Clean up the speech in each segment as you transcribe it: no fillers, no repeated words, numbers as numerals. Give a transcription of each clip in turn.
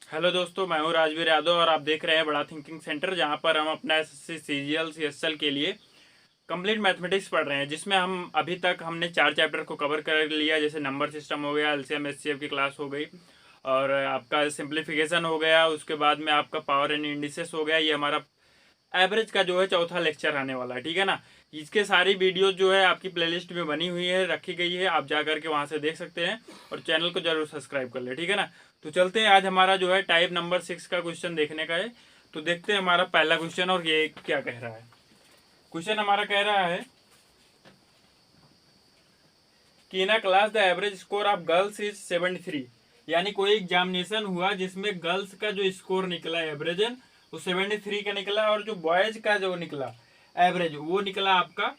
Hello दोस्तों, मैं हूँ राजवीर यादव और आप देख रहे हैं बड़ा थिंकिंग सेंटर, जहाँ पर हम अपना एसएससी सीजीएल सीएसएल के लिए कंप्लीट मैथमेटिक्स पढ़ रहे हैं, जिसमें हम अभी तक हमने 4 चैप्टर को कवर कर लिया। जैसे नंबर सिस्टम हो गया, एलसीएम एचसीएफ की क्लास हो गई, और आपका सिंप्लीफिकेशन हो गया। उसके बाद में आपका पावर एंड इंडिसेस हो गया। ये हमारा एवरेज का जो है चौथा लेक्चर आने वाला है, ठीक है ना। इसके सारी वीडियो जो है आपकी प्लेलिस्ट में बनी हुई है, रखी गई है, आप जा करके वहाँ से देख सकते हैं। और चैनल को जरूर सब्सक्राइब कर ले, ठीक है ना। तो चलते हैं, आज हमारा जो है टाइप नंबर 6 का क्वेश्चन देखने का है। तो देखते हैं हमारा पहला क्वेश्चन और ये क्या कह रहा है। क्वेश्चन हमारा कह रहा है कि in a class the average score of girls is 73। यानी कोई एग्जामिनेशन हुआ जिसमें गर्ल्स का जो स्कोर निकला एवरेजन वो 73 का निकला, और जो बॉयज का जो निकला एवरेज वो निकला आपका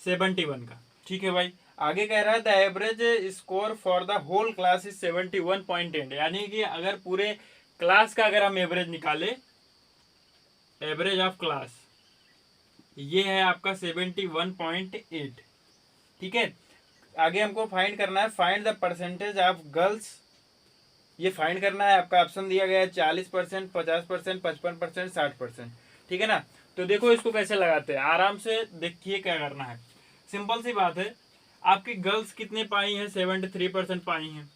71 का। ठीक है भाई। आगे कह रहा है the average score for the whole class is 71.8। यानी कि अगर पूरे क्लास का अगर हम एवरेज निकाले, एवरेज ऑफ क्लास ये है आपका 71.8। ठीक है। आगे हमको फाइंड करना है, find the percentage of girls. ये फाइंड करना है, आपका ऑप्शन दिया गया है 40%, 50%, 55%, 60%। ठीक है ना। तो देखो इसको कैसे लगाते हैं, आराम से देखिए क्या करना है। सिंपल सी बात है, आपकी गर्ल्स कितने पाई हैं? 73% पाई हैं।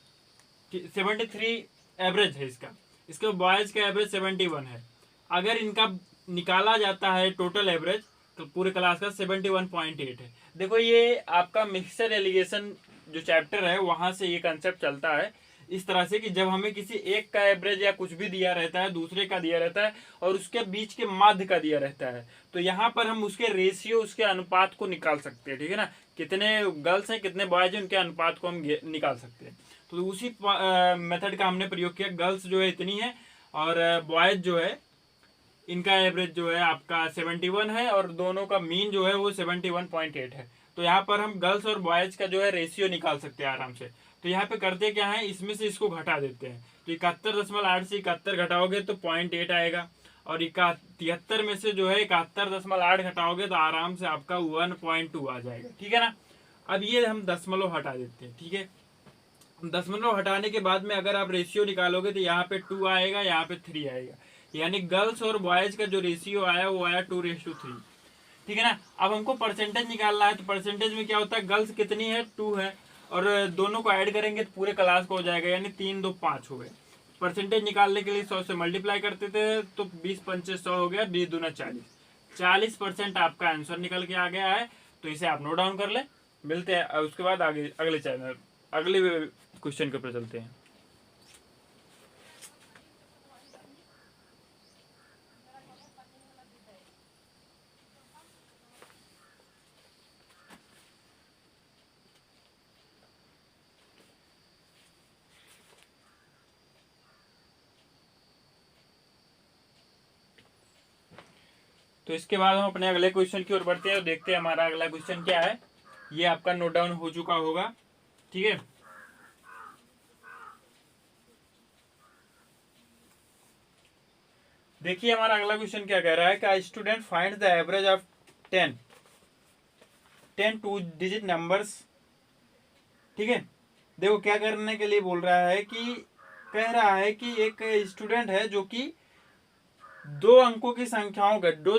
73 एवरेज है इसका। इसके बॉयज का एवरेज 71 है। अगर इनका निकाला जाता है टोटल एवरेज तो पूरे क्लास का 71.8 है। देखो ये आपका मिक्सचर एलिगेशन जो चैप्टर है वहां से ये कंसेप्ट चलता है इस तरह से कि जब हमें किसी एक का एवरेज या कुछ भी दिया रहता है, दूसरे का दिया रहता है और उसके बीच के माध्य का दिया रहता है, तो यहाँ पर हम उसके रेशियो, उसके अनुपात को निकाल सकते हैं। ठीक है ना। कितने गर्ल्स हैं कितने बॉयज हैं उनके अनुपात को हम निकाल सकते हैं। तो उसी मेथड का हमने प्रयोग किया। गर्ल्स जो है इतनी है और बॉयज जो है इनका एवरेज जो है आपका 71 है और दोनों का मीन जो है वो 71.8 है। तो यहाँ पर हम गर्ल्स और बॉयज का जो है रेशियो निकाल सकते हैं आराम से। तो यहाँ पे करते क्या है, इसमें से इसको घटा देते हैं। तो 71.8 से 71 घटाओगे तो 0.8 आएगा, और 73 में से जो है 71.8 घटाओगे तो आराम से आपका 1.2 आ जाएगा। ठीक है ना। अब ये हम दशमलव हटा देते हैं। ठीक है। दशमलव हटाने के बाद में अगर आप रेशियो निकालोगे तो यहाँ पे 2 आएगा, यहाँ पे 3 आएगा। यानी गर्ल्स और बॉयज का जो रेशियो आया वो आया 2:3। ठीक है ना। अब हमको परसेंटेज निकालना है, तो परसेंटेज में क्या होता है, गर्ल्स कितनी है 2 है, और दोनों को ऐड करेंगे तो पूरे क्लास को हो जाएगा, यानी 3 2 5 हो गए। परसेंटेज निकालने के लिए 100 से मल्टीप्लाई करते थे तो 20 पंचे 100 हो गया, 20 दूना 40। 40% आपका आंसर निकल के आ गया है। तो इसे आप नोट डाउन कर ले। मिलते हैं उसके बाद आगे अगले चैनल अगले क्वेश्चन के ऊपर चलते हैं। तो इसके बाद हम अपने अगले क्वेश्चन की ओर बढ़ते हैं और देखते हैं हमारा अगला क्वेश्चन क्या है। ये आपका नोट डाउन हो चुका होगा। ठीक है। देखिए हमारा अगला क्वेश्चन क्या कह रहा है कि student find the average of 10 two digit numbers. ठीक है। देखो क्या करने के लिए बोल रहा है कि कह रहा है कि एक स्टूडेंट है जो कि 2 अंकों की संख्याओं का, 2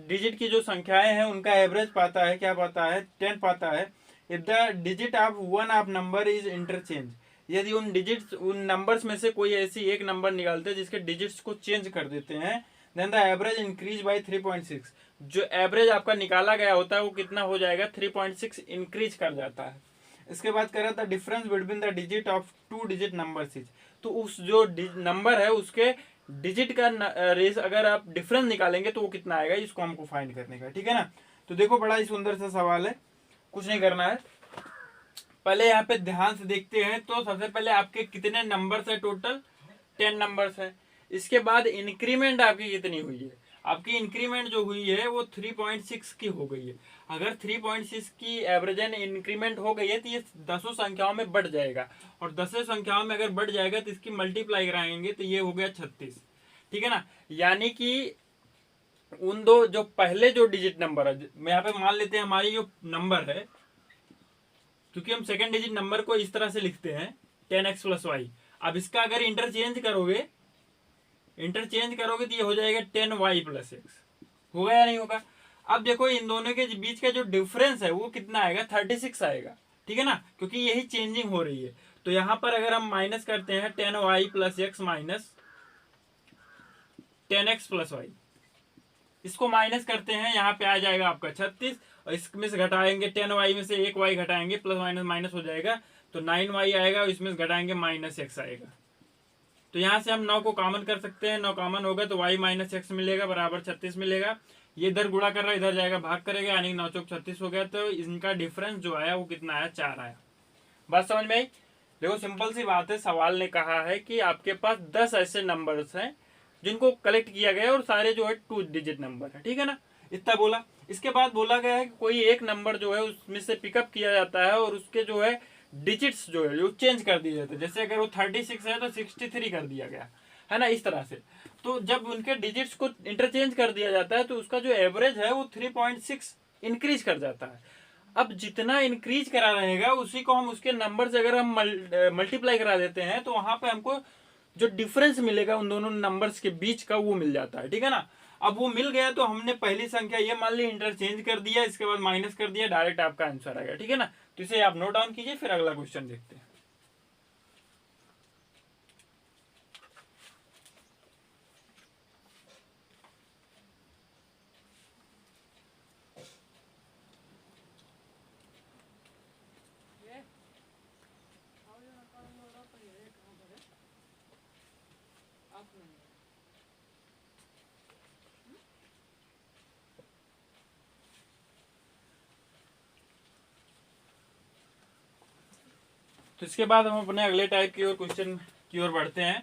डिजिट की जो संख्याएं हैं उनका एवरेज पाता है। क्या पाता है? 10 पाता है। If the digit of one of number is interchange. यदि उन डिजिट्स, उन नंबर्स में से कोई ऐसी एक नंबर निकालते हैं जिसके डिजिट्स को चेंज कर देते हैं, then the average increase by 3.6। जो एवरेज आपका निकाला गया होता है वो कितना हो जाएगा? 3.6 इंक्रीज कर जाता है। इसके बाद कह रहा था difference between the digit of 2 digit number is. तो उस जो नंबर है उसके डिजिट का रेस अगर आप डिफरेंस निकालेंगे तो वो कितना आएगा, इसको हमको फाइंड करने का। ठीक है ना। तो देखो बड़ा ही सुंदर सा सवाल है, कुछ नहीं करना है। पहले यहाँ पे ध्यान से देखते हैं तो सबसे पहले आपके कितने नंबर्स है? टोटल 10 नंबर्स है। इसके बाद इंक्रीमेंट आपकी कितनी हुई है? आपकी इंक्रीमेंट जो हुई है वो 3.6 की हो गई है। अगर 3.6 की एवरेजन इंक्रीमेंट हो गई है तो ये 10 संख्याओं में बढ़ जाएगा, और 10 संख्याओं में अगर बढ़ जाएगा तो इसकी मल्टीप्लाई कराएंगे तो ये हो गया 36। ठीक है ना। यानी कि उन दो जो पहले जो डिजिट नंबर है, मैं यहाँ पे मान लेते हैं हमारी जो नंबर है, क्योंकि हम सेकेंड डिजिट नंबर को इस तरह से लिखते हैं 10x + y। अब इसका अगर इंटरचेंज करोगे इंटरचेंज करोगे तो ये हो जाएगा 10y+x। होगा या नहीं होगा? अब देखो इन दोनों के बीच का जो डिफरेंस है वो कितना आएगा, 36 आएगा, ठीक है ना, क्योंकि यही चेंजिंग हो रही है। तो यहां पर अगर हम माइनस करते हैं 10y+x माइनस 10x+y, इसको माइनस करते हैं, यहाँ पे आ जाएगा आपका 36, और इसमें से घटाएंगे 10y में से 1y घटाएंगे, प्लस माइनस माइनस हो जाएगा, तो 9y आएगा, और इसमें से घटाएंगे -x आएगा। तो यहाँ से हम 9 को कॉमन कर सकते हैं, 9 कॉमन होगा तो y -x मिलेगा बराबर 36 मिलेगा। ये इधर गुणा कर रहा है, इधर जाएगा भाग करेगा, यानी 9 चौक 36 हो गया। तो इनका डिफरेंस जो आया वो कितना आया, 4 आया। बात समझ में आई? देखो सिंपल सी बात है, सवाल ने कहा है कि आपके पास 10 ऐसे नंबर्स हैं जिनको कलेक्ट किया गया और सारे जो है 2 डिजिट नंबर है, ठीक है ना, इतना बोला। इसके बाद बोला गया है कि कोई एक नंबर जो है उसमें से पिकअप किया जाता है और उसके जो है डिजिट्स जो है वो चेंज कर दिए जाते हैं। जैसे अगर वो 36 है तो 63 कर दिया गया है ना, इस तरह से। तो जब उनके डिजिट्स को इंटरचेंज कर दिया जाता है तो उसका जो एवरेज है वो 3.6 इंक्रीज कर जाता है। अब जितना इंक्रीज करा रहेगा उसी को हम उसके नंबर से अगर हम मल्टीप्लाई करा देते हैं तो वहां पे हमको जो डिफरेंस मिलेगा उन दोनों नंबर्स के बीच का वो मिल जाता है, ठीक है ना। अब वो मिल गया तो हमने पहली संख्या ये मान ली इंटरचेंज कर दिया, इसके बाद माइनस कर दिया, डायरेक्ट आपका आंसर आ गया, ठीक है ना। तो इसे आप नोट डाउन कीजिए, फिर अगला क्वेश्चन देखते हैं। तो इसके बाद हम अपने अगले टाइप की ओर क्वेश्चन की ओर बढ़ते हैं।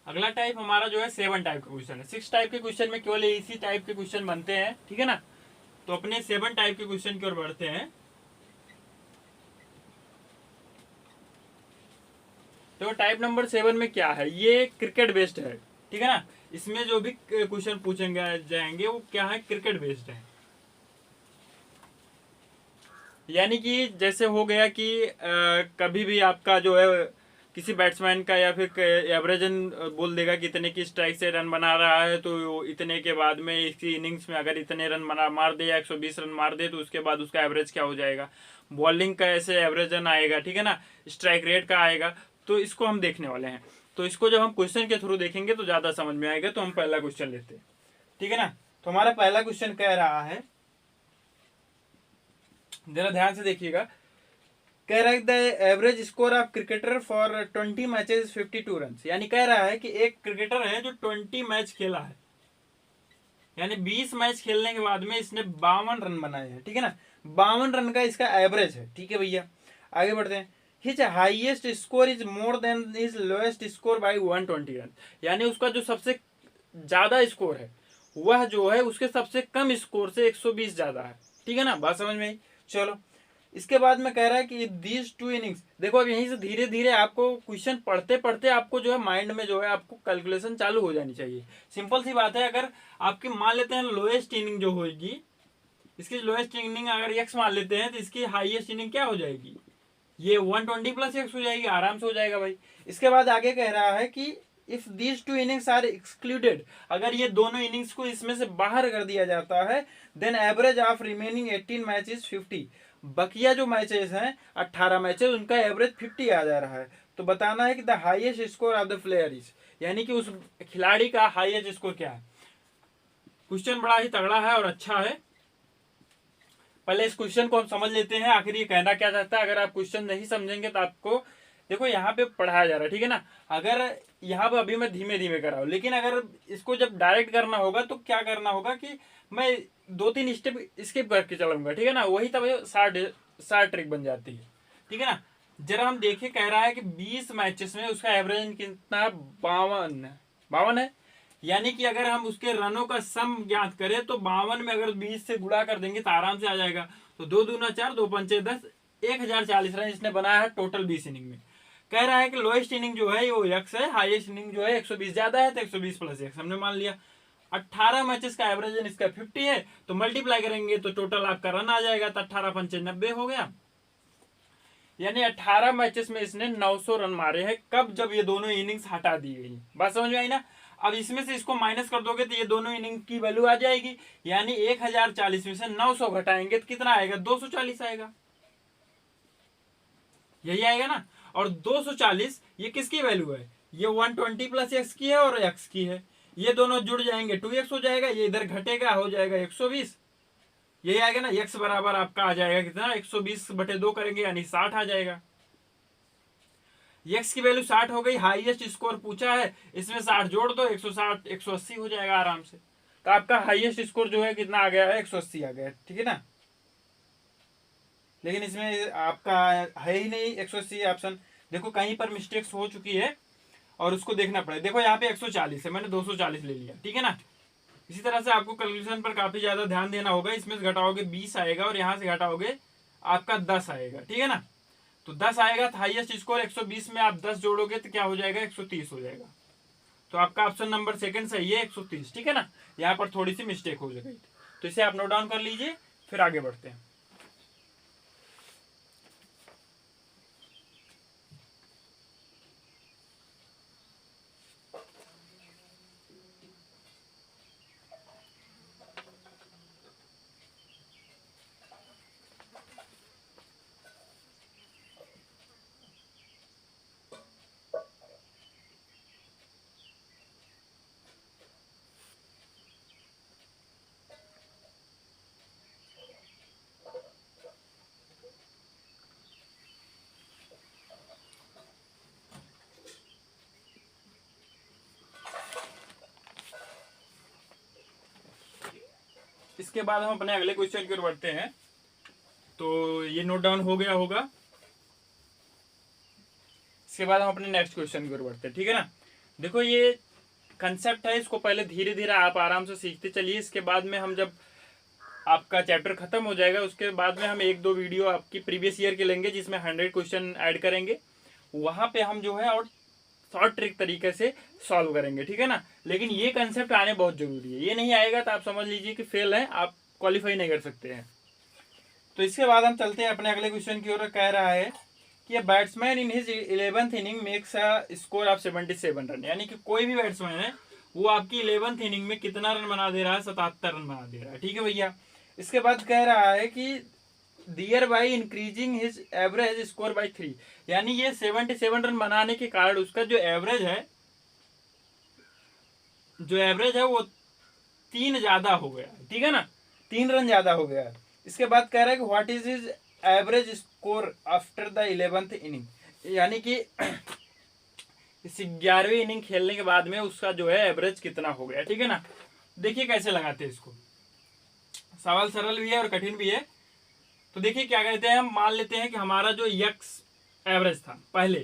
अगला टाइप हमारा जो है 7 टाइप का क्वेश्चन है। 6 टाइप के क्वेश्चन में केवल इसी टाइप के क्वेश्चन बनते हैं, ठीक है ना। तो अपने 7 टाइप के क्वेश्चन की ओर बढ़ते हैं। तो टाइप नंबर 7 में क्या है, ये क्रिकेट बेस्ड है, ठीक है ना। इसमें जो भी क्वेश्चन पूछेंगे जाएंगे वो क्या है, क्रिकेट बेस्ड है। यानी कि जैसे हो गया कि कभी भी आपका जो है किसी बैट्समैन का या फिर एवरेजन बोल देगा कि इतने की स्ट्राइक से रन बना रहा है, तो इतने के बाद में इसकी इनिंग्स में अगर इतने रन मार दे या 120 रन मार दे तो उसके बाद उसका एवरेज क्या हो जाएगा। बॉलिंग का ऐसे एवरेज रन आएगा, ठीक है ना, स्ट्राइक रेट का आएगा। तो इसको हम देखने वाले हैं। तो इसको जब हम क्वेश्चन के थ्रू देखेंगे तो ज़्यादा समझ में आएगा। तो हम पहला क्वेश्चन लेते हैं, ठीक है ना। तो हमारा पहला क्वेश्चन कह रहा है, जरा ध्यान से देखिएगा, कह रहा है the average score of cricketer for 20 matches 52 run. यानी कह रहा है कि एक क्रिकेटर है जो 20 मैच खेला है, यानी 20 मैच खेलने के बाद में इसने 52 रन बनाए हैं, ठीक है ना। 52 रन का इसका एवरेज है, ठीक है भैया। आगे बढ़ते हैं। His highest score is more than his lowest score bye 120 run. यानी उसका जो सबसे ज्यादा स्कोर है वह जो है उसके सबसे कम स्कोर से 120 ज्यादा है, ठीक है ना। बात समझ में आई? चलो इसके बाद में कह रहा है कि दीज 2 इनिंग्स। देखो अब यहीं से धीरे धीरे आपको क्वेश्चन पढ़ते पढ़ते आपको जो है माइंड में जो है आपको कैलकुलेशन चालू हो जानी चाहिए। सिंपल सी बात है, अगर आपकी मान लेते हैं लोएस्ट इनिंग जो होगी, इसकी लोएस्ट इनिंग अगर एक्स मान लेते हैं तो इसकी हाईएस्ट इनिंग क्या हो जाएगी, ये 120 + x हो जाएगी, आराम से हो जाएगा भाई। इसके बाद आगे कह रहा है कि if these 2 innings are excluded, अगर ये दोनों इनिंग्स को इसमें से बाहर कर दिया जाता है, then average of remaining 18 matches 50। बकिया जो मैचेस हैं 18 मैचेस, उनका एवरेज 50 आ जा रहा है। तो बताना है कि the highest score of the player is, यानी कि उस खिलाड़ी का हाईएस्ट स्कोर क्या है। क्वेश्चन बड़ा ही तगड़ा है और अच्छा है। पहले इस क्वेश्चन को हम समझ लेते हैं, आखिर ये कहना क्या चाहता है। अगर आप क्वेश्चन नहीं समझेंगे तो आपको देखो यहाँ पे पढ़ाया जा रहा है, ठीक है ना। अगर यहाँ पे अभी मैं धीमे धीमे कर रहा हूँ, लेकिन अगर इसको जब डायरेक्ट करना होगा तो क्या करना होगा कि मैं 2-3 स्टेप स्किप करके चलाऊंगा, ठीक है ना। वही तब शार्ट ट्रिक बन जाती है, ठीक है ना। जरा हम देखें, कह रहा है कि 20 मैचेस में उसका एवरेज कितना, 52 है। यानी कि अगर हम उसके रनों का सम ज्ञात करें तो 52 में अगर 20 से गुणा कर देंगे तो आराम से आ जाएगा। तो 2 दूना 4, 2 पंचे 10, 1040 रन इसने बनाया है टोटल 20 इनिंग में। कह रहा है कि लोएस्ट इनिंग जो है वो x है, हाईएस्ट इनिंग जो है 120 ज्यादा है, तो 120 + x हमने मान लिया। 18 मैचेस का एवरेज इसका 50 है, तो मल्टीप्लाई करेंगे तो टोटल आपका रन आ जाएगा। तो 18 पंचे 90 हो गया। यानी 18 मैचेस में इसने 900 रन मारे हैं। कब? जब ये दोनों इनिंग्स हटा दी गई। बात समझ में आई ना? अब इसमें से इसको माइनस कर दोगे तो ये दोनों इनिंग की वैल्यू आ जाएगी। यानी 1040 में से 900 घटाएंगे तो कितना आएगा? 240 आएगा। यही आएगा ना। और 240 ये किसकी वैल्यू है? ये 120 प्लस एक्स की है और एक्स की है। ये दोनों जुड़ जाएंगे 2x हो जाएगा, ये इधर घटेगा हो जाएगा 120। यही आएगा ना। x बराबर आपका आ जाएगा कितना? 120/2 करेंगे यानी 60 आ जाएगा। x की वैल्यू 60 हो गई। हाईएस्ट स्कोर पूछा है, इसमें 60 जोड़ दो, 160 180 हो जाएगा आराम से। तो आपका हाईएस्ट स्कोर जो है कितना आ गया है? 180 आ गया। ठीक है ना। लेकिन इसमें आपका है ही नहीं 180 ऑप्शन। देखो कहीं पर मिस्टेक्स हो चुकी है और उसको देखना पड़ेगा। देखो यहाँ पे 140 है, मैंने 240 ले लिया। ठीक है ना। इसी तरह से आपको कैलकुलेशन पर काफी ज्यादा ध्यान देना होगा। इसमें से घटाओगे 20 आएगा और यहाँ से घटाओगे आपका 10 आएगा। ठीक है ना। तो 10 आएगा तो हाईएस्ट स्कोर 120 में आप 10 जोड़ोगे तो क्या हो जाएगा? 130 हो जाएगा। तो आपका ऑप्शन नंबर सेकंड सही है, 130। ठीक है ना। यहाँ पर थोड़ी सी मिस्टेक हो गई, तो इसे आप नोट डाउन कर लीजिए, फिर आगे बढ़ते हैं। इसके बाद हम अपने अगले क्वेश्चन की ओर बढ़ते हैं। तो ये नोट डाउन हो गया होगा। इसके बाद हम अपने नेक्स्ट क्वेश्चन की ओर बढ़ते हैं। ठीक है ना। देखो ये कंसेप्ट है, इसको पहले धीरे धीरे आप आराम से सीखते चलिए। इसके बाद में हम जब आपका चैप्टर खत्म हो जाएगा उसके बाद में हम 1-2 वीडियो आपकी प्रीवियस ईयर के लेंगे जिसमें 100 क्वेश्चन ऐड करेंगे। वहां पे हम जो है और शॉर्ट ट्रिक तरीके से सॉल्व करेंगे। ठीक है ना। लेकिन ये कंसेप्ट आने बहुत जरूरी है। ये नहीं आएगा तो आप समझ लीजिए कि फेल है, आप क्वालिफाई नहीं कर सकते हैं। तो इसके बाद हम चलते हैं अपने अगले क्वेश्चन की ओर। कह रहा है कि batsman in his 11th inning makes a score of 77 run. यानी कि कोई भी बैट्समैन है वो आपकी 11th इनिंग में कितना रन बना दे रहा है? 77 रन बना दे रहा है। ठीक है भैया। इसके बाद कह रहा है कि there by increasing his average score by 3। यानी ये 77 रन बनाने के कारण उसका जो एवरेज है वो 3 ज्यादा हो गया। ठीक है ना। 3 रन ज्यादा हो गया। इसके बाद कह रहा है कि what is his average score after the 11th inning. यानी कि इस 11वीं इनिंग खेलने के बाद में उसका जो है एवरेज कितना हो गया। ठीक है ना। देखिए कैसे लगाते हैं इसको। सवाल सरल भी है और कठिन भी है। तो देखिए क्या कहते हैं, हम मान लेते हैं कि हमारा जो यक्स एवरेज था, पहले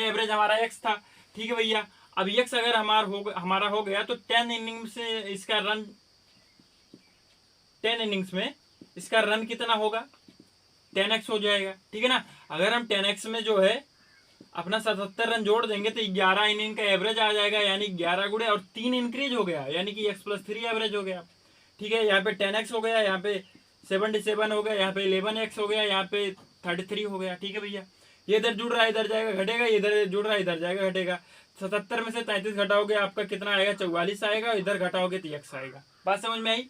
एवरेज हमारा एक्स था। ठीक है भैया। अब यक्स अगर हमारा हो गया तो 10 इनिंग्स में इसका रन 10 इनिंग्स में इसका रन कितना होगा? 10x हो जाएगा। ठीक है ना। अगर हम 10x में जो है अपना 77 रन जोड़ देंगे तो 11 इनिंग का एवरेज आ जाएगा। यानी 11 गुणे और 3 इंक्रीज हो गया, यानी कि x+3 एवरेज हो गया। ठीक है। यहाँ पे 10x हो गया, यहाँ पे 77 हो गया, यहाँ पे 11x हो गया, यहाँ पे 33 हो गया। ठीक है भैया। ये इधर जुड़ रहा है इधर जाएगा घटेगा, इधर जुड़ रहा है इधर जाएगा घटेगा। 77 में से 33 घटाओगे आपका कितना आएगा? 44 आएगा। इधर घटाओगे तो x आएगा। बात समझ में आई?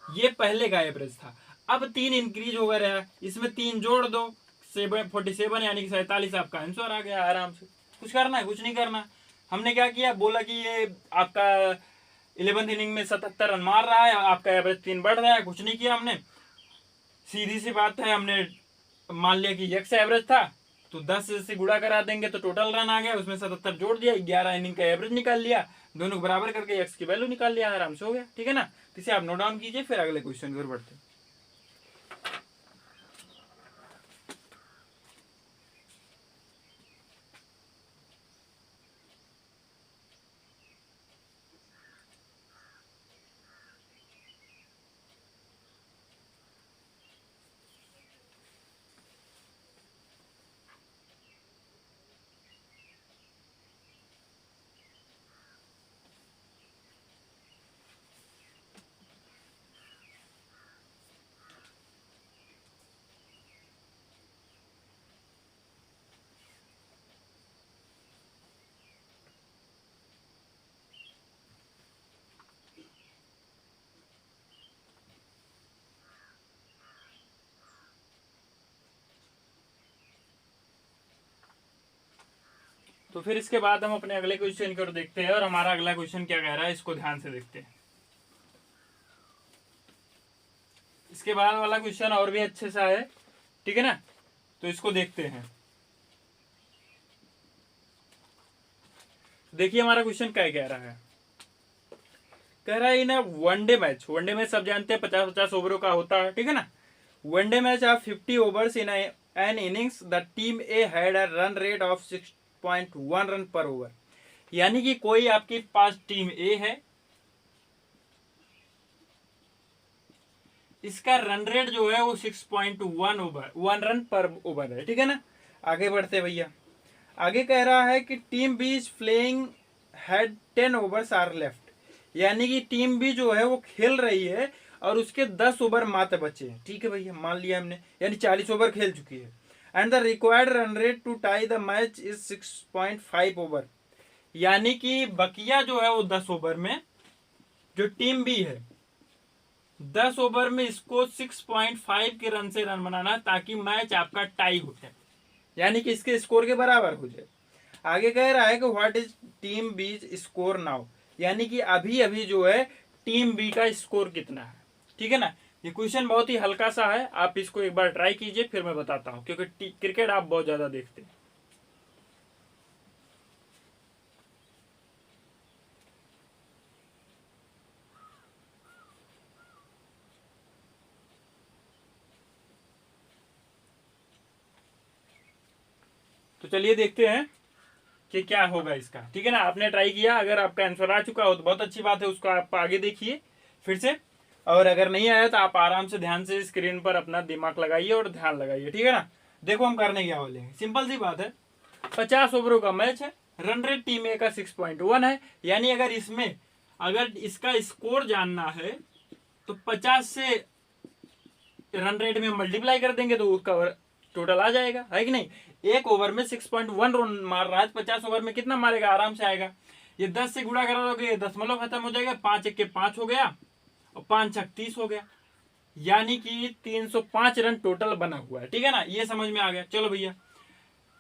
ये पहले का एवरेज था। अब 3 इंक्रीज हो गया, इसमें 3 जोड़ दो, 47 यानी कि 47 आपका आंसर आ गया आराम से। कुछ करना है? कुछ नहीं करना। हमने क्या किया, बोला कि ये आपका 11th इनिंग में 77 रन मार रहा है, आपका एवरेज 3 बढ़ रहा है। कुछ नहीं किया हमने, सीधी सी बात है। हमने मान लिया कि एक्स एवरेज था तो 10 से गुणा करा देंगे तो टोटल रन आ गया, उसमें 77 जोड़ दिया, 11 इनिंग का एवरेज निकाल लिया, दोनों को बराबर करके एक्स की वैल्यू निकाल लिया, आराम से हो गया। ठीक है ना। तो इसे आप नोट डाउन कीजिए, फिर अगले क्वेश्चन की ओर बढ़ते हैं। तो फिर इसके बाद हम अपने अगले क्वेश्चन की ओर देखते हैं, और हमारा अगला क्वेश्चन क्या कह रहा है इसको ध्यान से देखते हैं। इसके बाद वाला क्वेश्चन और भी अच्छे सा है, ठीक है ना, तो इसको देखते हैं। देखिए हमारा क्वेश्चन क्या कह रहा है। कह रहा है ना वनडे मैच सब जानते हैं 50-50 ओवरों का होता है, ठीक है ना। One day match of 50 overs in an innings the team A had a run rate of 6.1 run पर ओवर। यानी कि कोई आपके पास टीम ए है, इसका रन रेट जो है वो 6.1 रन पर ओवर है, ठीक है ना। आगे बढ़ते भैया, आगे कह रहा है कि team B is playing had 10 overs are left. यानी कि टीम बी जो है वो खेल रही है और उसके 10 ओवर मात्र बचे हैं, ठीक है भैया, मान लिया हमने, यानी 40 ओवर खेल चुकी है। And the required run rate to tie the match is 6.5 over. यानी कि बकिया जो है वो 10 ओवर में, जो टीम बी है 10 ओवर में इसको 6.5 के रन से रन बनाना, ताकि मैच आपका टाई हो जाए, यानी कि इसके स्कोर के बराबर हो जाए। आगे कह रहा है कि what is team B score now. यानी कि अभी अभी जो है टीम बी का स्कोर कितना है, ठीक है ना। ये क्वेश्चन बहुत ही हल्का सा है, आप इसको एक बार ट्राई कीजिए, फिर मैं बताता हूं, क्योंकि क्रिकेट आप बहुत ज्यादा देखते हैं। तो चलिए देखते हैं कि क्या होगा इसका, ठीक है ना। आपने ट्राई किया, अगर आपका आंसर आ चुका हो तो बहुत अच्छी बात है, उसको आप आगे देखिए फिर से, और अगर नहीं आया तो आप आराम से ध्यान से स्क्रीन पर अपना दिमाग लगाइए और ध्यान लगाइए, ठीक है ना। देखो हम करने क्या वाले हैं, सिंपल सी बात है, 50 ओवरों का मैच है, रन रेट टीम ए का 6.1 है। यानी अगर इसका स्कोर जानना है तो 50 से रन रेट में मल्टीप्लाई कर देंगे तो उसका टोटल आ जाएगा, है कि नहीं। एक ओवर में 6.1 रन मार रहा है, 50 ओवर में कितना मारेगा, आराम से आएगा। ये 10 से गुणा करा दोगे, 10 खत्म हो जाएगा, 5 1 के 5 हो गया और 5 6 30 हो गया। यानी कि 305 रन टोटल बना हुआ है, ठीक है ना। ये समझ में आ गया। चलो भैया,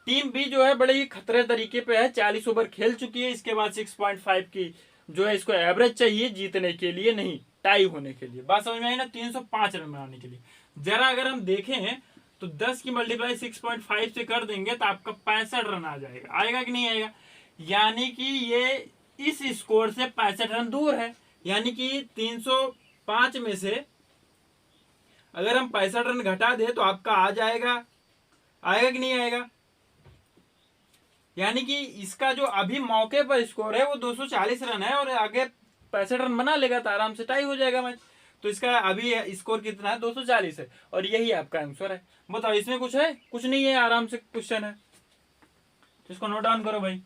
टीम बी जो है बड़े ही खतरे तरीके पे है, 40 ओवर खेल चुकी है, इसके बाद 6.5 की जो है इसको एवरेज चाहिए जीतने के लिए, नहीं टाई होने के लिए। बात समझ में आई ना, 305 रन बनाने के लिए। जरा अगर हम देखें तो 10 की मल्टीप्लाई 6.5 से कर देंगे तो आपका 65 रन आ जाएगा, आएगा कि नहीं आएगा। यानी कि ये इस स्कोर से 65 रन दूर है। यानी कि 305 में से अगर हम 65 रन घटा दे तो आपका आ जाएगा, आएगा कि नहीं आएगा। यानी कि इसका जो अभी मौके पर स्कोर है वो 240 रन है, और आगे 65 रन बना लेगा तो आराम से टाई हो जाएगा मैच। तो इसका अभी स्कोर कितना है, 240 है, और यही आपका आंसर है। बताओ इसमें कुछ है, कुछ नहीं है, आराम से क्वेश्चन है, इसको नोट डाउन करो भाई।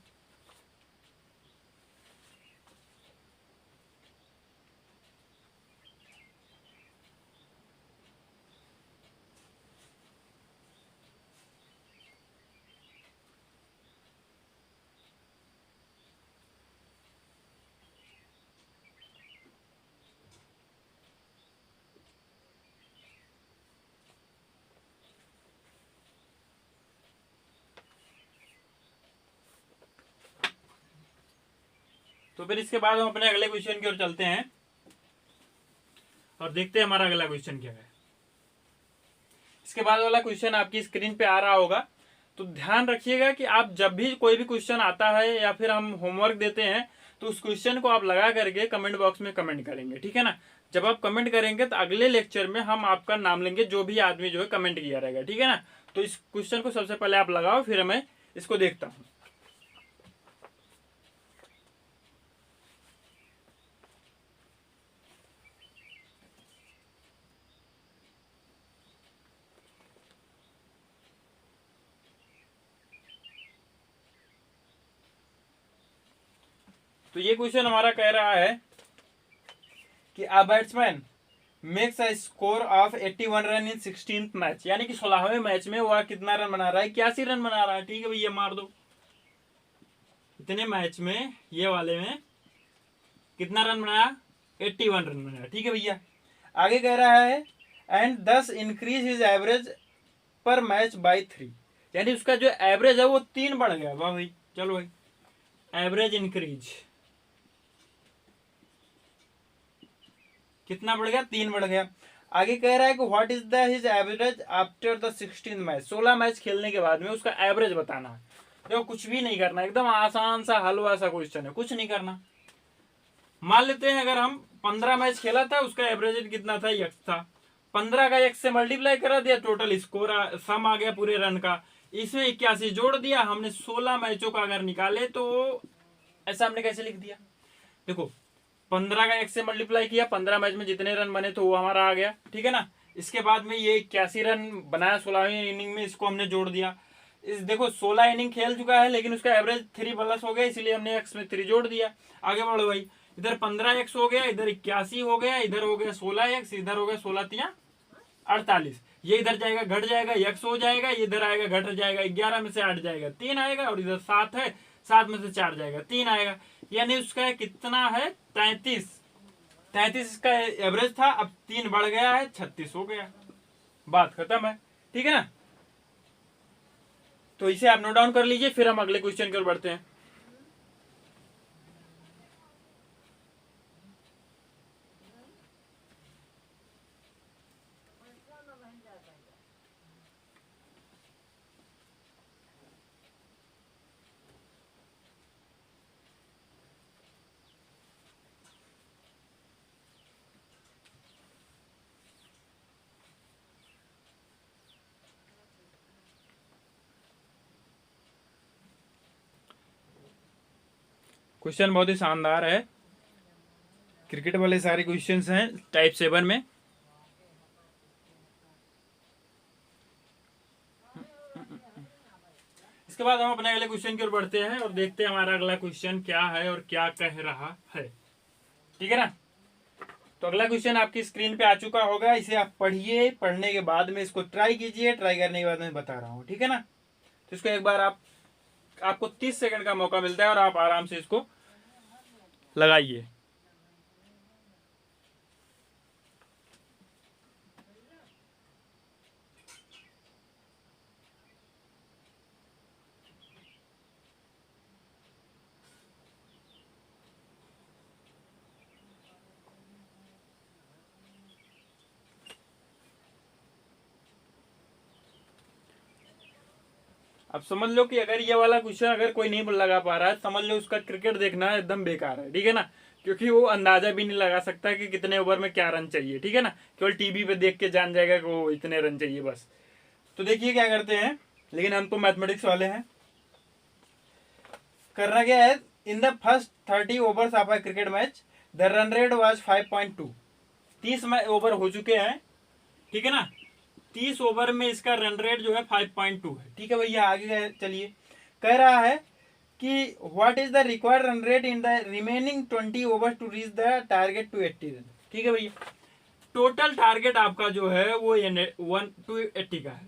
तो फिर इसके बाद हम अपने अगले क्वेश्चन की ओर चलते हैं और देखते हैं हमारा अगला क्वेश्चन क्या है। इसके बाद वाला क्वेश्चन आपकी स्क्रीन पे आ रहा होगा, तो ध्यान रखिएगा कि आप जब भी कोई भी क्वेश्चन आता है या फिर हम होमवर्क देते हैं तो उस क्वेश्चन को आप लगा करके कमेंट बॉक्स में कमेंट करेंगे, ठीक है ना। जब आप कमेंट करेंगे तो अगले लेक्चर में हम आपका नाम लेंगे, जो भी आदमी जो है कमेंट किया रहेगा, ठीक है ना। तो इस क्वेश्चन को सबसे पहले आप लगाओ, फिर मैं इसको देखता हूँ। तो ये क्वेश्चन हमारा कह रहा है कि a batsman makes a score of 81 run in 16th match. यानी कि 16वें मैच में वह कितना रन बना रहा है, 81 रन बना रहा है, ठीक है भैया, मार दो। इतने मैच में ये वाले में कितना रन बनाया, 81 रन बनाया, ठीक है भैया। आगे कह रहा है एंड 10 इंक्रीज हिज एवरेज पर मैच बाय 3। यानी उसका जो एवरेज है वो 3 बढ़ गया, वाह भाई, चलो भाई, एवरेज इंक्रीज कितना बढ़ गया, 3 बढ़ गया। आगे कह रहा है कि what is the his average after the 16 match, 16 match खेलने के बाद में उसका एवरेज बताना है। देखो कुछ भी नहीं करना, एकदम आसान सा हलवा सा क्वेश्चन है, कुछ नहीं करना। मान लेते हैं अगर हम 15 मैच खेला था, उसका एवरेज कितना था, x था। 15 का x से मल्टीप्लाई करा दिया, टोटल स्कोर सम आ गया पूरे रन का। इसमें 81 जोड़ दिया हमने, 16 मैचों का अगर निकाले तो ऐसा हमने कैसे लिख दिया। देखो 15 का x से मल्टीप्लाई किया, 15 मैच में जितने रन बने तो वो हमारा आ गया, ठीक है ना। इसके बाद में ये 81 रन बनाया 16वीं इनिंग में, इसको हमने जोड़ दिया। इस देखो 16 इनिंग खेल चुका है, लेकिन उसका एवरेज 3 प्लस हो गया, इसलिए हमने x में 3 जोड़ दिया। आगे बढ़ो भाई, इधर 15x हो गया, इधर 81 हो गया, इधर हो गया 16x, इधर हो गया 16×3=48। ये इधर जाएगा घट जाएगा, x हो जाएगा, इधर आएगा घट जाएगा, 11 में से 8 जाएगा 3 आएगा, और इधर 7 है, 7 में से 4 जाएगा 3 आएगा। यानी उसका कितना है, 33। 33 का एवरेज था, अब 3 बढ़ गया है, 36 हो गया, बात खत्म है, ठीक है ना। तो इसे आप नोट डाउन कर लीजिए, फिर हम अगले क्वेश्चन की ओर बढ़ते हैं। क्वेश्चन बहुत ही शानदार है, क्रिकेट वाले सारे क्वेश्चंस हैं टाइप 7 में। इसके बाद हम अपने अगले क्वेश्चन की ओर बढ़ते हैं और देखते हैं हमारा अगला क्वेश्चन क्या है और क्या कह रहा है, ठीक है ना। तो अगला क्वेश्चन आपकी स्क्रीन पे आ चुका होगा, इसे आप पढ़िए, पढ़ने के बाद में इसको ट्राई कीजिए, ट्राई करने के बाद मैं बता रहा हूँ, ठीक है ना। तो इसको एक बार आपको 30 सेकंड का मौका मिलता है और आप आराम से इसको लगाइए। अब समझ लो कि अगर ये वाला क्वेश्चन अगर कोई नहीं लगा पा रहा है, समझ लो उसका क्रिकेट देखना एकदम बेकार है, ठीक है ना। क्योंकि वो अंदाजा भी नहीं लगा सकता कि कितने ओवर में क्या रन चाहिए, ठीक है ना। केवल टीवी पे देख के जान जाएगा कि वो इतने रन चाहिए बस। तो देखिए क्या करते हैं, लेकिन हम तो मैथमेटिक्स वाले हैं। करना क्या है, in the first 30 overs of a cricket match the run rate was 5.2। 30 over हो चुके हैं, ठीक है ना। 30 ओवर में इसका रन रेट जो है 5.2 है, ठीक है भैया। आगे चलिए, कह रहा है कि what is the required run rate in the remaining 20 over to reach the target 280 run, ठीक है भैया। टोटल टारगेट आपका जो है वो 1/280 का है,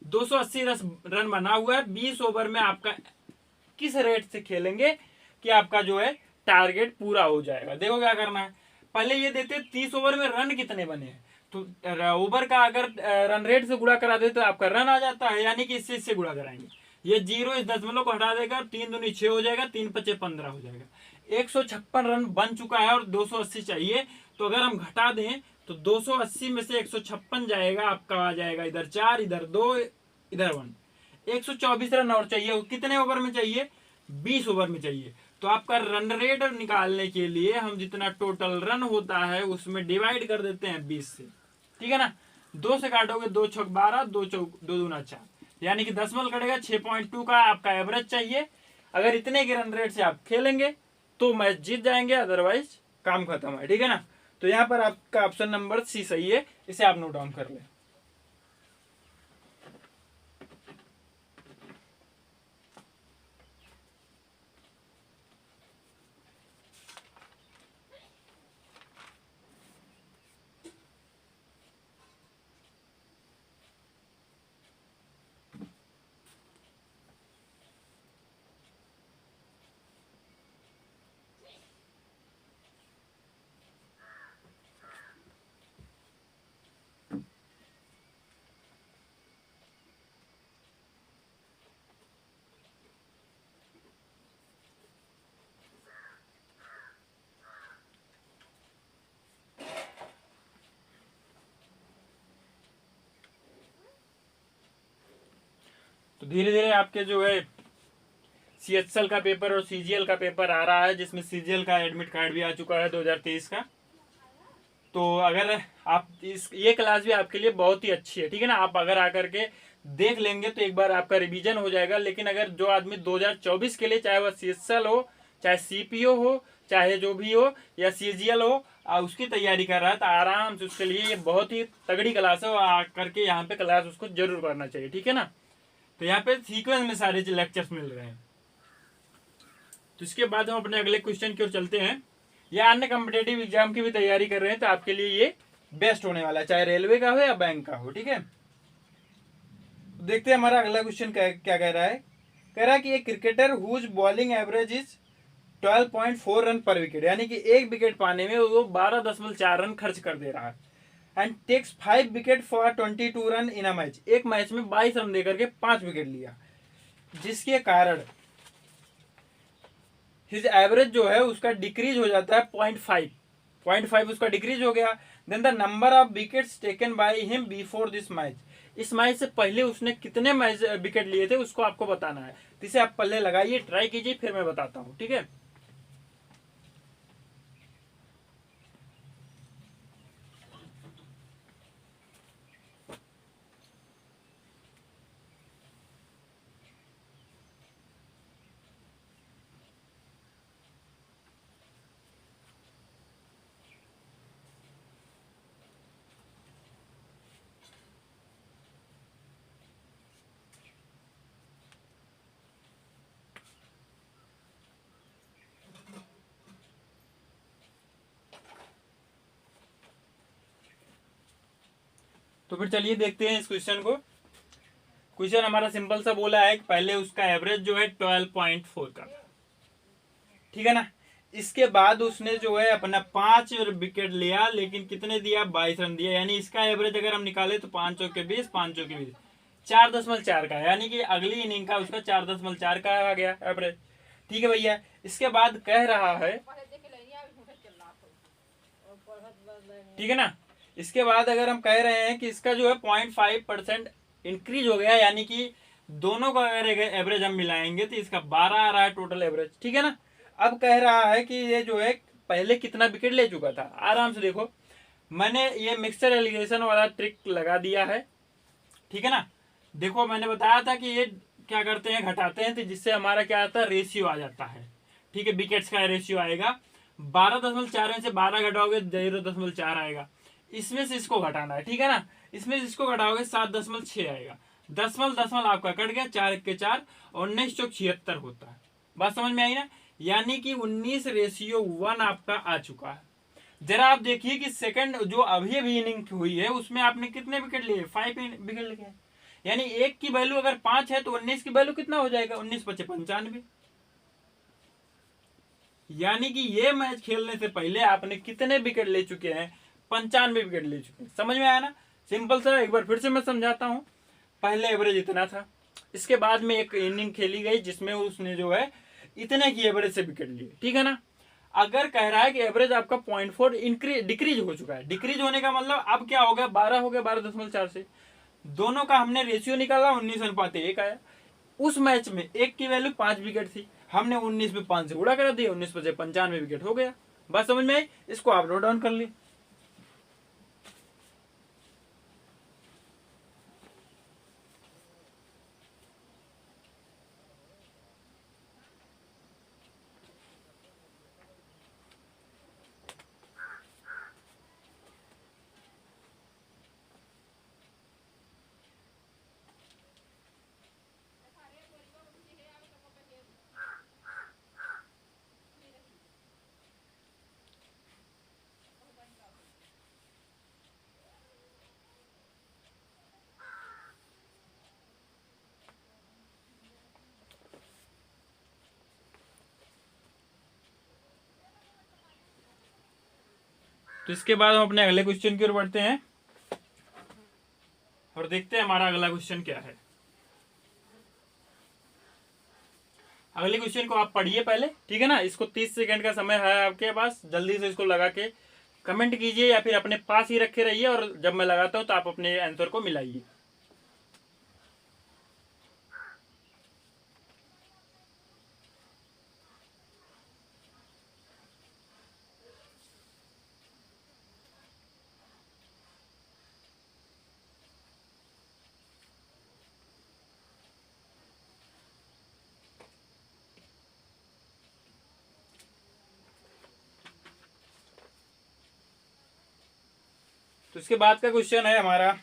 280 रन बना हुआ है। 20 ओवर में आपका किस रेट से खेलेंगे कि आपका जो है टारगेट पूरा हो जाएगा। देखो क्या करना है, पहले ये देते 30 ओवर में रन कितने बने हैं, तो ओवर का अगर रन रेट से गुणा करा दे तो आपका रन आ जाता है, यानी कि इससे गुणा कराएंगे। ये 0 इस दशमलव को हटा देगा, 3 दूनी 6 हो जाएगा, 3×5 15 हो जाएगा। 156 रन बन चुका है और 280 चाहिए, तो अगर हम घटा दें तो 280 में से 156 जाएगा, आपका आ जाएगा इधर 4, इधर 2, इधर 1। 124 रन और चाहिए, कितने ओवर में चाहिए, 20 ओवर में चाहिए। तो आपका रन रेट निकालने के लिए हम जितना टोटल रन होता है उसमें डिवाइड कर देते हैं 20 से, ठीक है ना। 2 से काटोगे, 2 छक 12, 2 दूना 4, यानी कि दशमलव कटेगा। 6.2 का आपका एवरेज चाहिए। अगर इतने के रन रेट से आप खेलेंगे तो मैच जीत जाएंगे, अदरवाइज काम खत्म है, ठीक है ना। तो यहाँ पर आपका ऑप्शन नंबर सी सही है, इसे आप नोट डाउन कर लें। तो धीरे धीरे आपके जो है CHL का पेपर और CGL का पेपर आ रहा है, जिसमें CGL का एडमिट कार्ड भी आ चुका है 2023 का। तो अगर आप ये क्लास भी आपके लिए बहुत ही अच्छी है, ठीक है ना। आप अगर आकर के देख लेंगे तो एक बार आपका रिवीजन हो जाएगा। लेकिन अगर जो आदमी 2024 के लिए, चाहे वह CHL हो, चाहे CPO हो, चाहे जो भी हो, या CGL हो, उसकी तैयारी कर रहा है, तो आराम से उसके लिए ये बहुत ही तगड़ी क्लास है। और आकर के यहाँ पे क्लास उसको जरूर करना चाहिए, ठीक है ना। तो यहाँ पे सीक्वेंस में सारे लेक्चर्स मिल रहे हैं। तो इसके बाद हम अपने अगले क्वेश्चन की ओर चलते हैं। या अन्य कॉम्पिटेटिव एग्जाम की भी तैयारी कर रहे हैं तो आपके लिए ये बेस्ट होने वाला है, चाहे रेलवे का हो या बैंक का हो, ठीक है। तो देखते हैं हमारा अगला क्वेश्चन क्या कह रहा है। कह रहा है कि एक cricketer whose bowling average is 12.4 run पर विकेट, यानी कि एक विकेट पाने में वो 12.4 रन खर्च कर दे रहा है। And takes 5 wicket for 22 run in a match, एक मैच में 22 रन देकर के 5 विकेट लिया, जिसके कारण हिज एवरेज जो है उसका डिक्रीज हो जाता है 0.5 उसका डिक्रीज हो गया। Then the number of wickets taken by him before this match, इस मैच से पहले उसने कितने मैच विकेट लिए थे उसको आपको बताना है। तो इसे आप पहले लगाइए, ट्राई कीजिए, फिर मैं बताता हूं, ठीक है। तो फिर चलिए देखते हैं इस क्वेश्चन को। क्वेश्चन हमारा सिंपल सा बोला है कि पहले उसका एवरेज जो है 12.4 का, ठीक है ना। इसके बाद उसने जो है अपना 5 विकेट लिया, लेकिन कितने दिया, 22 रन दिया। यानी इसका एवरेज अगर हम निकाले तो 5 चौके 20, 5 चौके 20, 4.4 का, यानी कि अगली इनिंग का उसका 4.4 का आ गया एवरेज, ठीक है भैया। इसके बाद कह रहा है, ठीक है ना। इसके बाद अगर हम कह रहे हैं कि इसका जो है 0.5% इंक्रीज हो गया, यानी कि दोनों का अगर एवरेज हम मिलाएंगे तो इसका 12 आ रहा है टोटल एवरेज, ठीक है ना। अब कह रहा है कि ये जो है पहले कितना विकेट ले चुका था। आराम से देखो, मैंने ये मिक्सचर एलिगेशन वाला ट्रिक लगा दिया है, ठीक है ना। देखो मैंने बताया था कि ये क्या करते हैं, घटाते हैं, तो जिससे हमारा क्या आता है, रेशियो आ जाता है, ठीक है। विकेट्स का रेशियो आएगा 12.4 में से 12 घटाओगे 0.4 आएगा। इसमें से इसको घटाना है, ठीक है ना। इसमें से इसको घटाओगे 7.6 आएगा। दशमलव दशमलव आपका कट गया, 4 के 4, 19 चौक 76 होता है। बात समझ में आई ना। यानी कि 19:1 आपका आ चुका है। जरा आप देखिए कि सेकंड जो अभी अभी इनिंग हुई है उसमें आपने कितने विकेट लिए, 5 विकेट लिए। यानी एक की वैल्यू अगर 5 है तो 19 की वैल्यू कितना हो जाएगा, 19×5 = 95। यानी कि ये मैच खेलने से पहले आपने कितने विकेट ले चुके हैं, 95 विकेट ले चुके हैं। समझ में आया ना। सिंपल सा एक बार फिर से मैं समझाता हूं। पहले एवरेज इतना था, इसके बाद में एक इनिंग खेली गई जिसमें उसने जो है इतने की एवरेज से विकेट लिए, ठीक है ना। अगर कह रहा है कि एवरेज आपका 0.4 डिक्रीज हो चुका है, डिक्रीज होने का मतलब अब क्या हो गया, 12 हो गया, 12.4 से दोनों का हमने रेशियो निकाला, 19:1 आया। उस मैच में एक की वैल्यू 5 विकेट थी, हमने 19 में 5 से गुणा कर दिया, 19×95 विकेट हो गया। बात समझ में आई। इसको आप नोट डाउन कर ली। तो इसके बाद हम अपने अगले क्वेश्चन की ओर बढ़ते हैं और देखते हैं हमारा अगला क्वेश्चन क्या है। अगले क्वेश्चन को आप पढ़िए पहले, ठीक है ना। इसको 30 सेकंड का समय है आपके पास, जल्दी से इसको लगा के कमेंट कीजिए या फिर अपने पास ही रखे रहिए, और जब मैं लगाता हूं तो आप अपने आंसर को मिलाइए। तो इसके बाद का क्वेश्चन है हमारा,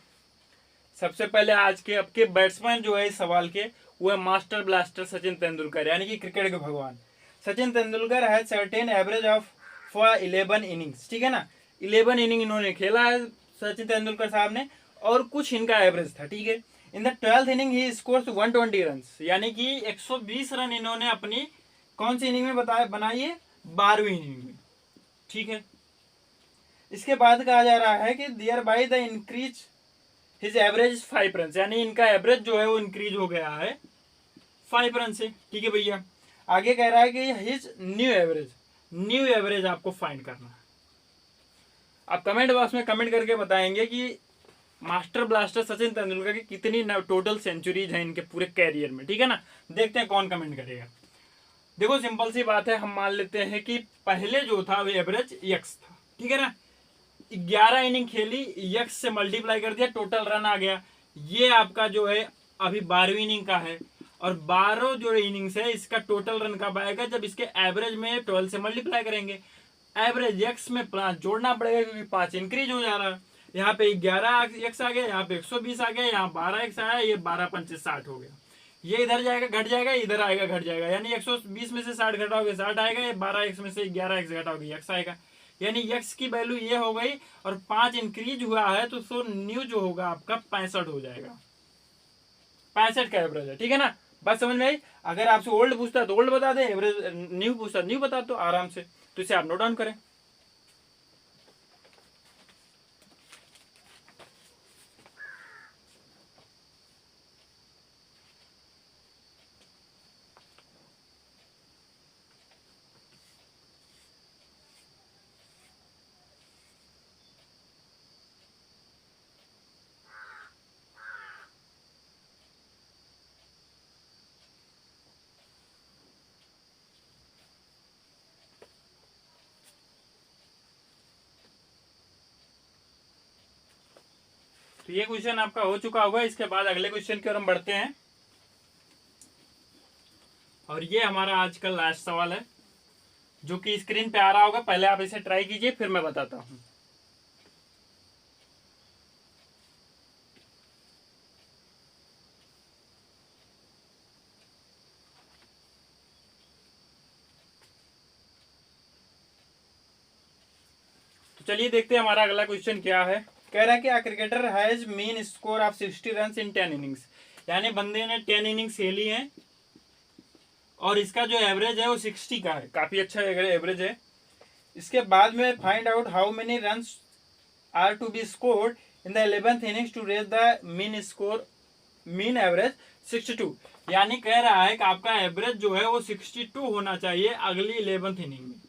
सबसे पहले आज के अब के बैट्समैन जो है इस सवाल के, वो है मास्टर ब्लास्टर सचिन तेंदुलकर, यानी कि क्रिकेट के भगवान सचिन तेंदुलकर है। 13 एवरेज ऑफ फॉर 11 इनिंग्स, ठीक है ना, 11 इनिंग इन्होंने खेला है सचिन तेंदुलकर साहब ने, और कुछ इनका एवरेज था, ठीक है। In the 12th inning he scores 120 run, यानी कि 120 रन इन्होंने अपनी कौन सी इनिंग में बनाई है, 12वीं इनिंग में, ठीक है। इसके बाद कहा जा रहा है कि thereby the increase his average 5 run, यानी इनका एवरेज जो है वो इंक्रीज हो गया है 5 रन से, ठीक है भैया। आगे कह रहा है कि हिज न्यू एवरेज आपको फाइंड करना है। आप कमेंट बॉक्स में कमेंट करके बताएंगे कि मास्टर ब्लास्टर सचिन तेंदुलकर की कितनी टोटल सेंचुरीज हैं इनके पूरे कैरियर में, ठीक है ना। देखते हैं कौन कमेंट करेगा। देखो सिंपल सी बात है, हम मान लेते हैं कि पहले जो था वो एवरेज यक्स था, ठीक है ना। 11 इनिंग खेली, यक्स से मल्टीप्लाई कर दिया, टोटल रन आ गया। ये आपका जो है अभी 12वीं इनिंग का है, और 12 जो इनिंग्स है इसका टोटल रन कब आएगा, जब इसके एवरेज में 12 से मल्टीप्लाई करेंगे। एवरेज यक्स में 5 जोड़ना पड़ेगा, क्योंकि 5 इंक्रीज हो जा रहा है। यहाँ पे 11 यक्स आ गया, यहाँ पे 120 आ गया, यहाँ 12 यक्स आया, ये 12 पंचे 60 हो गया। ये इधर जाएगा घट जाएगा, इधर आएगा घट जाएगा, यानी 120 में से 60 घटाओगे 60 आएगा, ये 12 एक्स में से 11 एक्स घटाओगे यक्स आएगा, यानी यक्स की वैल्यू ये हो गई। और 5 इंक्रीज हुआ है तो न्यू जो होगा आपका 65 हो जाएगा, 65 का एवरेज है, ठीक है ना। बात समझ में आई। अगर आपसे ओल्ड पूछता है तो ओल्ड बता दे, एवरेज न्यू पूछता न्यू बता दो आराम से। तो इसे आप नोट डाउन करें। तो ये क्वेश्चन आपका हो चुका होगा। इसके बाद अगले क्वेश्चन की ओर हम बढ़ते हैं, और ये हमारा आज का लास्ट सवाल है, जो कि स्क्रीन पे आ रहा होगा। पहले आप इसे ट्राई कीजिए, फिर मैं बताता हूं। तो चलिए देखते हैं हमारा अगला क्वेश्चन क्या है। कह रहा है कि a cricketer has mean score of 60 run in 10 innings, यानी बंदे ने 10 इनिंग्स खेली है और इसका जो एवरेज है वो 60 का है, काफी अच्छा एवरेज है। इसके बाद में find out how many run are to be scored in the 11th innings to raise the mean average 62, यानी कह रहा है कि आपका एवरेज जो है वो 62 होना चाहिए अगली 11th इनिंग में।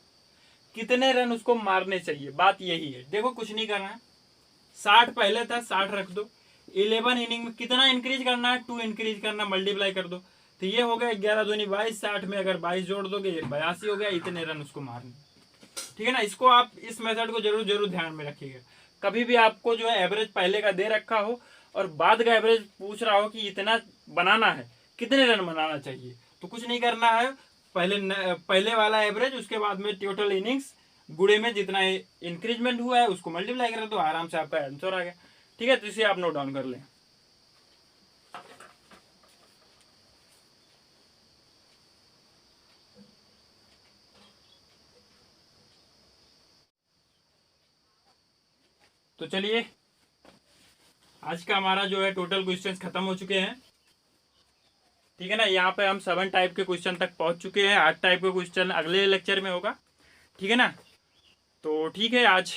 कितने रन उसको मारने चाहिए, बात यही है। देखो कुछ नहीं करना है, 60 पहले था 60 रख दो, 11 इनिंग में कितना इंक्रीज करना है, 2 इंक्रीज करना, मल्टीप्लाई कर दो, तो ये हो गया 11 दूनी 22, 60 में अगर 22 जोड़ दोगे 82 हो गया। इतने रन उसको मारने, ठीक है ना। इसको आप इस मेथड को जरूर ध्यान में रखिएगा। कभी भी आपको जो है एवरेज पहले का दे रखा हो और बाद का एवरेज पूछ रहा हो कि इतना बनाना है, कितने रन बनाना चाहिए, तो कुछ नहीं करना है, पहले वाला एवरेज, उसके बाद में टोटल इनिंग्स गुड़े में जितना इंक्रीजमेंट हुआ है उसको मल्टीप्लाई कर दो, आराम से आपका आंसर आ गया, ठीक है। तो इसे आप नोट डाउन कर लें। तो चलिए आज का हमारा जो है टोटल क्वेश्चंस खत्म हो चुके हैं, ठीक है ना। यहाँ पे हम 7 टाइप के क्वेश्चन तक पहुंच चुके हैं। 8 टाइप के क्वेश्चन अगले लेक्चर में होगा, ठीक है ना। तो ठीक है, आज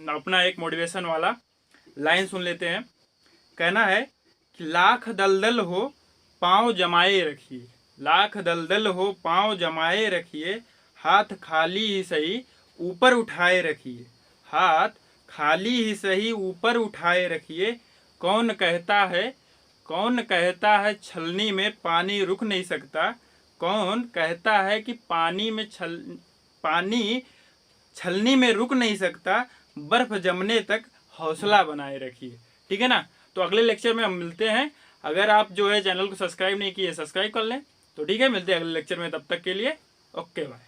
अपना एक मोटिवेशन वाला लाइन सुन लेते हैं। कहना है कि लाख दलदल हो पाँव जमाए रखिए, लाख दलदल हो पाँव जमाए रखिए, हाथ खाली ही सही ऊपर उठाए रखिए, हाथ खाली ही सही ऊपर उठाए रखिए। कौन कहता है छलनी में पानी रुक नहीं सकता, कौन कहता है कि पानी छलनी में रुक नहीं सकता, बर्फ जमने तक हौसला बनाए रखिए, ठीक है ना। तो अगले लेक्चर में हम मिलते हैं। अगर आप जो है चैनल को सब्सक्राइब नहीं किए, सब्सक्राइब कर लें। तो ठीक है, मिलते हैं अगले लेक्चर में, तब तक के लिए ओके बाय।